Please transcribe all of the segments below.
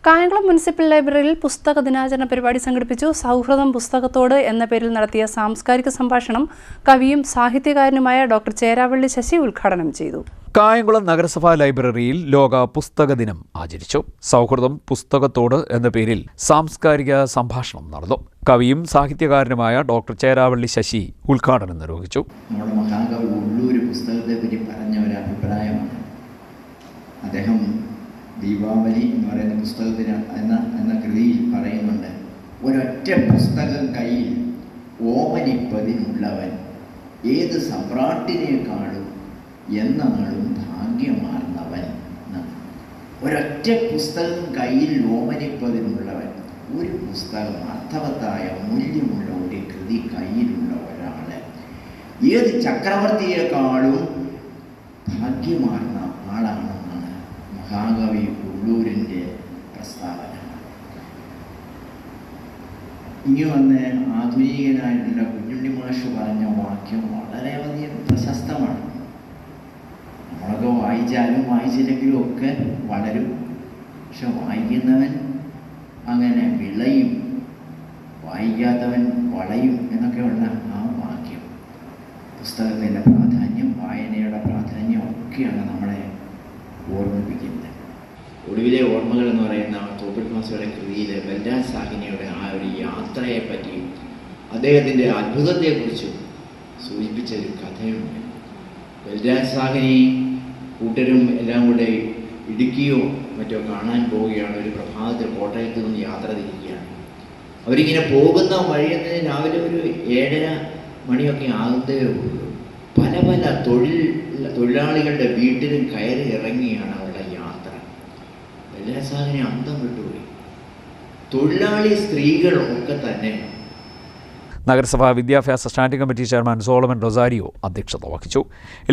Kayamkulam municipal ലൈബ്രറിയിൽ പുസ്തക ദിനാചരണ പരിപാടി സംഘടിപ്പിച്ചു. സൗഹൃദം പുസ്തകത്തോട് എന്ന പേരിൽ നടത്തിയ സാംസ്കാരിക സംഭാഷണം കവിയും സാഹിത്യകാരനുമായ ഡോക്ടർ ചേരാവള്ളി ശശി ഉദ്ഘാടനം ചെയ്തു. കായംകുളം നഗരസഭാ ലൈബ്രറിയിൽ ലോക പുസ്തക ദിനം ആചരിച്ചു. സൗഹൃദം പുസ്തകത്തോട് എന്ന പേരിൽ സാംസ്കാരിക സംഭാഷണം നടന്നു. കവിയും സാഹിത്യകാരനുമായ ഡോക്ടർ ചേരാവള്ളി ശശി ഉദ്ഘാടനം നിർവഹിച്ചു. നമ്മുടെ മഹാകവി ഉള്ളൂർ പുസ്തകത്തെ പറ്റി പറഞ്ഞ ഒരു അഭിപ്രായമാണ്. അദ്ദേഹം ദീപാവലി എന്ന് പറയുന്ന പുസ്തകത്തിന് എന്ന കൃതിയിൽ പറയുന്നുണ്ട്, ഒരൊറ്റ പുസ്തകം കയ്യിൽ ഓമനിപ്പതിനുള്ളവൻ ഏത് സമ്രാട്ടിനേക്കാളും എന്നാളും ഭാഗ്യമാർന്നവൻ. ഒരൊറ്റ പുസ്തകം കയ്യിൽ ഓമനിപ്പതിനുള്ളവൻ, ഒരു പുസ്തകം അർത്ഥവത്തായ മൂല്യമുള്ള ഒരു കൃതി കയ്യിലുള്ള ഒരാൾ ഏത് ചക്രവർത്തിയേക്കാളും ഭാഗ്യമാർന്ന ആളാണെന്നാണ് മഹാകവി ഉള്ളൂരിൻ്റെ പ്രസ്താവന. ഇനി വന്ന് ആധുനികനായിട്ടുള്ള കുഞ്ഞുണ്ണി മാഷ് പറഞ്ഞ വാക്യം വളരെയധികം പ്രശസ്തമാണ്. നമ്മളൊക്കെ വായിച്ചാലും വായിച്ചില്ലെങ്കിലും ഒക്കെ വളരും, പക്ഷെ വായിക്കുന്നവൻ അങ്ങനെ വിളയും, വായിക്കാത്തവൻ വളയും എന്നൊക്കെയുള്ള ആ വാക്യം പുസ്തകത്തിൻ്റെ പ്രാധാന്യം, വായനയുടെ പ്രാധാന്യം ഒക്കെയാണ് നമ്മളെ ഓർമ്മിപ്പിക്കുന്നത്. ഒടുവിലെ ഓർമ്മകൾ എന്ന് പറയുന്ന തോപ്പിൽ മാസ്റ്ററുടെ കൃതിയിൽ ബൽരാജ് സാഹിനിയുടെ ആ ഒരു യാത്രയെപ്പറ്റിയും അദ്ദേഹത്തിൻ്റെ അത്ഭുതത്തെക്കുറിച്ചും സൂചിപ്പിച്ചൊരു കഥയുണ്ട്. ബൽരാജ് സാഹിനി കൂട്ടരും എല്ലാം കൂടെ ഇടുക്കിയോ മറ്റോ കാണാൻ പോവുകയാണ്. ഒരു പ്രഭാതത്തിൽ കോട്ടയത്ത് നിന്ന് യാത്ര തിരിക്കുകയാണ്. അവരിങ്ങനെ പോകുന്ന വഴിയിൽ രാവിലെ ഒരു 7:30 മണിയൊക്കെ ആകുന്നതേ ഉള്ളൂ. പല പല തൊഴിലാളികളുടെ വീട്ടിലും കയറി ഇറങ്ങിയാണ് അവരുടെ യാത്ര. ബൽരാജ് സാഹിനി അന്തം വിട്ടുപോയി. തൊഴിലാളി സ്ത്രീകൾ ഒക്കെ തന്നെ. നഗരസഭാ വിദ്യാഭ്യാസ standing committee chairman Solomon Rosario അധ്യക്ഷത വഹിച്ചു.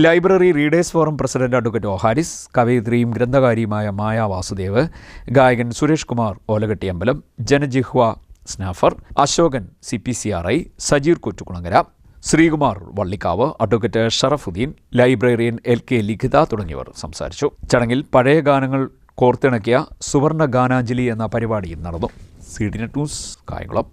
Library readers forum president advocate O Haris, കവയിത്രിയും ഗ്രന്ഥകാരിയുമായ മായ വാസുദേവ്, ഗായകൻ സുരേഷ് കുമാർ ഓലകെട്ടിയമ്പലം, ജനജിഹ്വ സ്നാഫർ, Ashokan CPCRI, Sajeer Kottukulangara, Sreekumar Vallikkavu, advocate Sharafuddin, librarian LK Likhitha തുടങ്ങിയവർ സംസാരിച്ചു. ചടങ്ങിൽ പഴയ ഗാനങ്ങൾ കോർത്തിണക്കിയ സുവർണ ഗാനാഞ്ജലി എന്ന പരിപാടിയും നടന്നു. CDNet news, Kayamkulam.